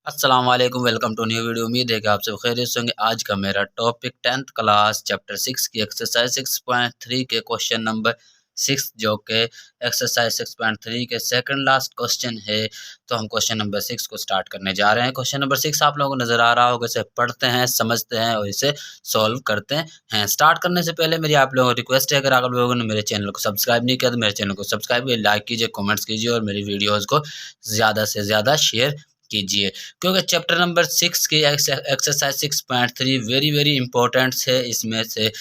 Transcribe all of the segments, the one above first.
अस्सलाम वालेकुम, welcome to new video. उम्मीद है कि आप सब खैरियत से होंगे। आज का मेरा टॉपिक 10th क्लास चैप्टर 6 की एक्सरसाइज 6.3 के क्वेश्चन नंबर 6 जो कि एक्सरसाइज 6.3 के सेकंड लास्ट क्वेश्चन है। तो हम क्वेश्चन नंबर 6 को स्टार्ट करने जा रहे हैं। क्वेश्चन नंबर 6 आप लोगों को नज़र आ रहा होगा, इसे पढ़ते हैं, समझते हैं और इसे सॉल्व करते हैं। स्टार्ट करने से पहले मेरी आप लोगों को रिक्वेस्ट है, अगर आप लोगों ने मेरे चैनल को सब्सक्राइब नहीं किया तो मेरे चैनल को सब्सक्राइब कीजिए, लाइक कीजिए, कॉमेंट्स कीजिए और मेरी वीडियोज़ को ज़्यादा से ज़्यादा शेयर कीजिए, क्योंकि चैप्टर नंबर 6 की एक्सरसाइज 6.3 वेरी इंपॉर्टेंट है। इसमें से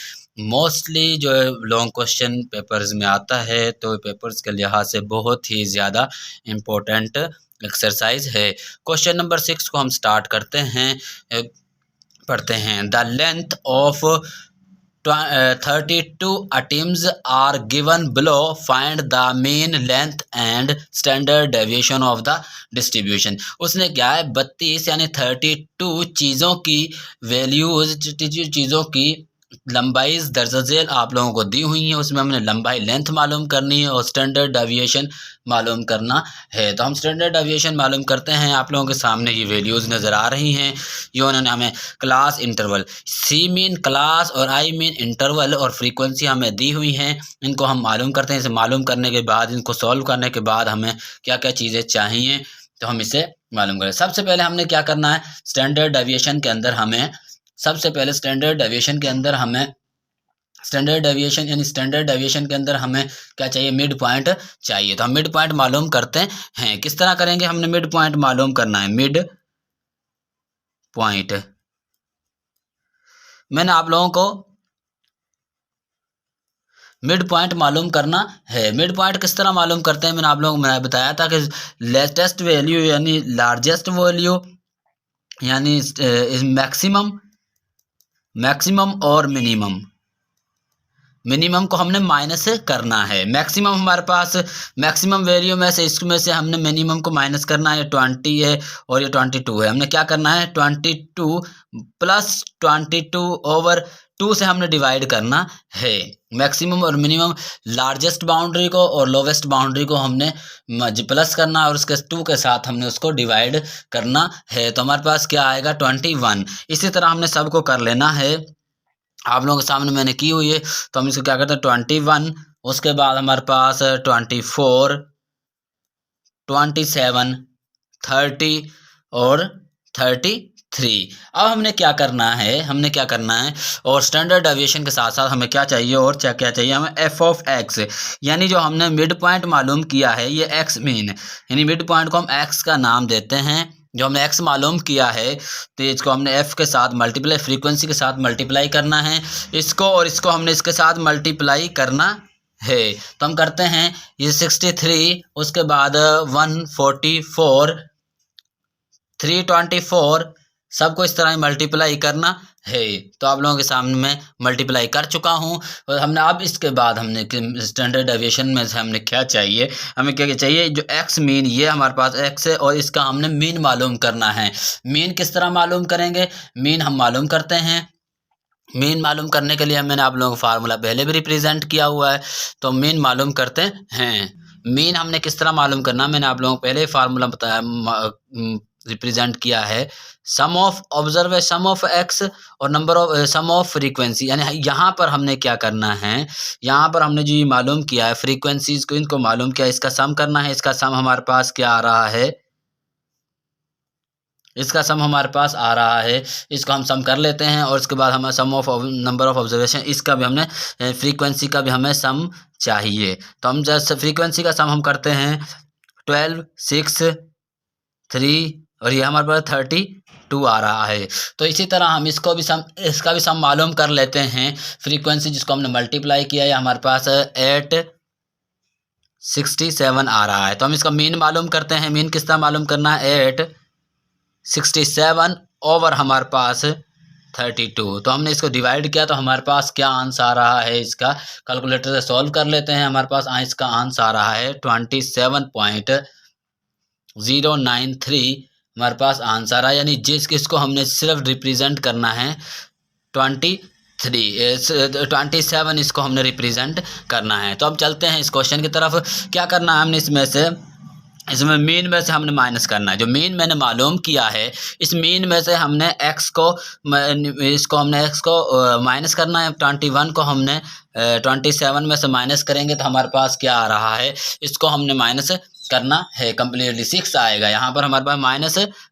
मोस्टली जो है लॉन्ग क्वेश्चन पेपर्स में आता है, तो पेपर्स के लिहाज से बहुत ही ज़्यादा इम्पोर्टेंट एक्सरसाइज है। क्वेश्चन नंबर 6 को हम स्टार्ट करते हैं, पढ़ते हैं। The length of 32 atoms are given below. Find the mean length and standard deviation of the distribution. उसने क्या है 32 यानी 32 चीज़ों की वैल्यूज, चीज़ों की लंबाई दर्ज झेल आप लोगों को दी हुई है। उसमें हमने लंबाई लेंथ मालूम करनी है और स्टैंडर्ड डेविएशन मालूम करना है। तो हम स्टैंडर्ड डेविएशन मालूम करते हैं। आप लोगों के सामने ये वैल्यूज़ नज़र आ रही हैं। ये उन्होंने हमें क्लास इंटरवल, सी मीन क्लास और आई मीन इंटरवल और फ्रीक्वेंसी हमें दी हुई हैं। इनको हम मालूम करते हैं। इसे मालूम करने के बाद, इनको सॉल्व करने के बाद हमें क्या क्या चीज़ें चाहिए तो हम इसे मालूम करें। सबसे पहले हमने क्या करना है, स्टैंडर्ड डेविएशन के अंदर हमें स्टैंडर्ड डेविएशन के अंदर हमें क्या चाहिए, मिड पॉइंट चाहिए। तो हम मिड पॉइंट मालूम करते हैं। किस तरह करेंगे, हमने मिड पॉइंट मालूम करना है। मिड पॉइंट मैंने आप लोगों को मिड पॉइंट मालूम करना है। मिड पॉइंट किस तरह मालूम करते हैं, मैंने आप लोगों को बताया था कि लेटेस्ट वैल्यू यानी लार्जेस्ट वैल्यू यानी मैक्सिमम और मिनिमम को हमने माइनस करना है। मैक्सिमम हमारे पास मैक्सिमम वैल्यू में से, इसमें से हमने मिनिमम को माइनस करना है। 20 है और ये 22 है। हमने क्या करना है, 22 प्लस 22 ओवर 2 से हमने डिवाइड करना है। मैक्सिमम और मिनिमम, लार्जेस्ट बाउंड्री को और लोवेस्ट बाउंड्री को हमने प्लस करना और उसके 2 के साथ हमने उसको डिवाइड करना है। तो हमारे पास क्या आएगा, 21। इसी तरह हमने सबको कर लेना है। आप लोगों के सामने मैंने की हुई है। तो हम इसको क्या करते हैं, 21, उसके बाद हमारे पास 24, 27, 30 और 33। अब हमने क्या करना है, और स्टैंडर्ड डेविएशन के साथ साथ हमें क्या चाहिए, और क्या चाहिए हमें, एफ ऑफ एक्स, यानी जो हमने मिड पॉइंट मालूम किया है ये एक्स मीन, यानी मिड पॉइंट को हम एक्स का नाम देते हैं। जो हमने एक्स मालूम किया है तो इसको हमने एफ के साथ मल्टीप्लाई, फ्रीक्वेंसी के साथ मल्टीप्लाई करना है। इसको और इसको हमने इसके साथ मल्टीप्लाई करना है। तो हम करते हैं, ये 63, उसके बाद 144, 324, सबको इस तरह मल्टीप्लाई करना है। तो आप लोगों के सामने मैं मल्टीप्लाई कर चुका हूँ। और हमने अब इसके बाद हमने स्टैंडर्ड डेविएशन में से हमने क्या चाहिए, हमें क्या चाहिए, जो एक्स मीन, ये हमारे पास एक्स है और इसका हमने मीन मालूम करना है। मीन किस तरह मालूम करेंगे, मीन हम मालूम करते हैं। मीन मालूम करने के लिए मैंने आप लोगों को फार्मूला पहले भी रिप्रेजेंट किया हुआ है। तो मीन मालूम करते हैं। मीन हमने किस तरह मालूम करना, मैंने आप लोगों को पहले फार्मूला बताया, रिप्रेजेंट किया है। सम ऑफ एक्स और number of sum of frequency, यानी यहाँ पर हमने क्या करना है, यहाँ पर हमने जो ये मालूम किया है फ्रीक्वेंसीज को, इनको मालूम किया, इसका सम करना है। इसका सम हमारे पास क्या आ रहा है, इसका सम हमारे पास आ रहा है। इसको हम सम कर लेते हैं और उसके बाद हमें सम ऑफ नंबर ऑफ ऑब्जर्वेशन, इसका भी हमने, फ्रीक्वेंसी का भी हमें सम चाहिए। तो हम जैसे फ्रीक्वेंसी का सम हम करते हैं, 12, 6, 3 और ये हमारे पास 32 आ रहा है। तो इसी तरह हम इसका भी सम मालूम कर लेते हैं। फ्रीक्वेंसी जिसको हमने मल्टीप्लाई किया है हमारे पास 867 आ रहा है। तो हम इसका मीन मालूम करते हैं। मीन किस तरह मालूम करना है, 867 ओवर हमारे पास 32। तो हमने इसको डिवाइड किया तो हमारे पास क्या आंसर आ रहा है, इसका कैलकुलेटर से सॉल्व कर लेते हैं। हमारे पास इसका आंसर आ रहा है 27.093 हमारे पास आंसर आया। यानी इसको हमने सिर्फ रिप्रेजेंट करना है 27, इसको हमने रिप्रेजेंट करना है। तो अब चलते हैं इस क्वेश्चन की तरफ। क्या करना है हमने, इसमें से इसमें मीन में से हमने माइनस करना है। जो मीन मैंने मालूम किया है, इस मीन में से हमने इसको हमने x को माइनस करना है। 21 को हमने 27 में से माइनस करेंगे तो हमारे पास क्या आ रहा है, इसको हमने माइनस करना है। कम्प्लीटली 6 आएगा यहाँ पर, हमारे पास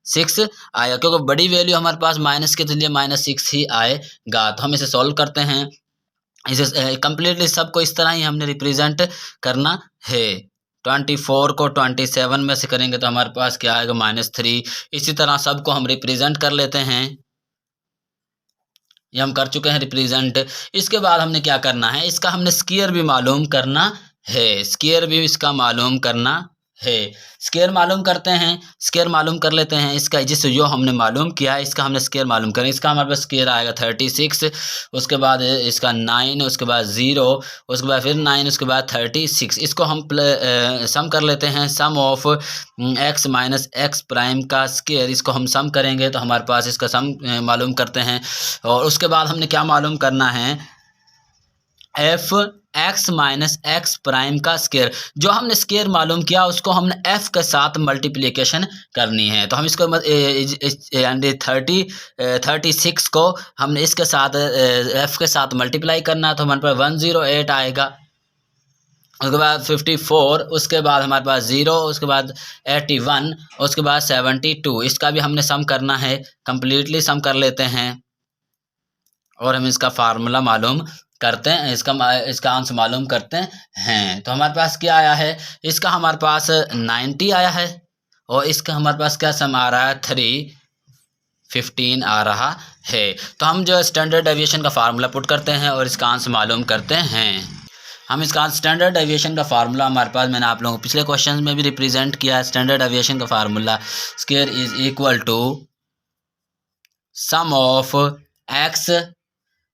-6 आएगा, क्योंकि बड़ी वैल्यू हमारे पास माइनस के, तो लिए -6 ही आएगा। तो हम इसे सॉल्व करते हैं। इसे कम्प्लीटली सबको इस तरह ही हमने रिप्रेजेंट करना है। 24 को 27 में से करेंगे तो हमारे पास क्या आएगा, -3। इसी तरह सबको हम रिप्रेजेंट कर लेते हैं। ये हम कर चुके हैं रिप्रेजेंट। इसके बाद हमने क्या करना है, इसका हमने स्क्वायर भी मालूम करना है। स्क्वायर भी इसका मालूम करना है। स्क्वायर मालूम करते हैं, स्क्वायर मालूम कर लेते हैं इसका। जिस जो हमने मालूम किया है इसका हमने स्क्वायर मालूम करें। इसका हमारे पास स्क्वायर आएगा 36, उसके बाद इसका 9, उसके बाद 0, उसके बाद फिर 9, उसके बाद 36। इसको हम सम कर लेते हैं। Sum of x minus x prime का स्क्वायर, इसको हम सम करेंगे तो हमारे पास इसका सम मालूम करते हैं। और उसके बाद हमने क्या मालूम करना है, F x minus x prime का स्क्वायर। जो हमने स्क्वायर मालूम किया उसको हमने एफ के साथ मल्टीप्लिकेशन करनी है। तो हम इसको 36 को हमने इसके साथ एफ के साथ मल्टीप्लाई करना है। तो हमारे पास 108 आएगा, उसके बाद 54, उसके बाद हमारे पास 0, उसके बाद 81, उसके बाद 72। इसका भी हमने सम करना है। कंप्लीटली सम कर लेते हैं और हम इसका फार्मूला मालूम करते हैं, इसका आंसर मालूम करते हैं। तो हमारे पास क्या आया है, इसका हमारे पास 90 आया है और इसका हमारे पास क्या सम आ रहा है, 315 आ रहा है। तो हम जो स्टैंडर्ड डेविएशन का फार्मूला पुट करते हैं और इसका आंसर मालूम करते हैं। हम इसका स्टैंडर्ड डेविएशन का फार्मूला हमारे पास, मैंने आप लोगों को पिछले क्वेश्चन में भी रिप्रेजेंट किया है। स्टैंडर्ड डेविएशन का formula, square is equal to sum of X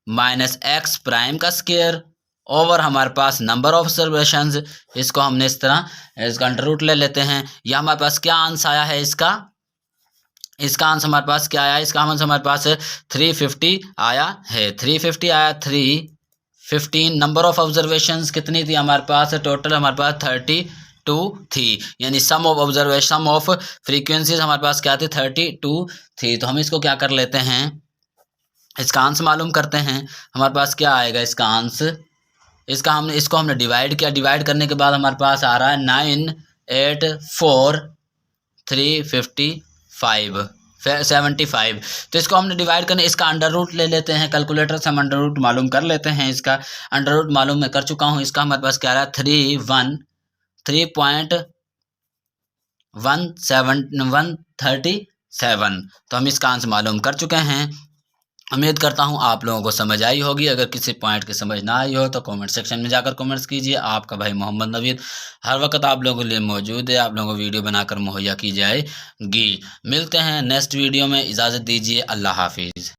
minus x prime का स्क्वायर ओवर हमारे पास नंबर ऑफ ऑब्जर्वेशंस। इसको हमने इस तरह इसका अंडर रूट ले लेते हैं। यह हमारे पास क्या आंसर आया है, इसका आंसर हमारे पास क्या आया है, इसका आंसर हमारे पास 350 आया है। 350 आया। 315 नंबर ऑफ ऑब्जर्वेशंस कितनी थी हमारे पास, टोटल हमारे पास 32 थी। यानी sum of observation, sum of frequencies हमारे पास क्या थी, 32 थी। तो हम इसको क्या कर लेते हैं, इसका आंसर मालूम करते हैं। हमारे पास क्या आएगा इसका आंसर, इसको हमने डिवाइड किया। डिवाइड करने के बाद हमारे पास आ रहा है 984,355,75। तो इसको हमने डिवाइड करने, इसका अंडर रूट ले लेते हैं। कैलकुलेटर से हम अंडर रूट मालूम कर लेते हैं। इसका अंडर रूट मालूम मैं कर चुका हूँ। इसका हमारे पास क्या आ रहा है, 3.137। तो हम इसका आंसर मालूम कर चुके हैं। उम्मीद करता हूँ आप लोगों को समझ आई होगी। अगर किसी पॉइंट की समझ ना आई हो तो कमेंट सेक्शन में जाकर कमेंट्स कीजिए। आपका भाई मोहम्मद नवीद हर वक्त आप लोगों के लिए मौजूद है। आप लोगों को वीडियो बनाकर मुहैया की जाएगी। मिलते हैं नेक्स्ट वीडियो में, इजाज़त दीजिए। अल्लाह हाफिज़।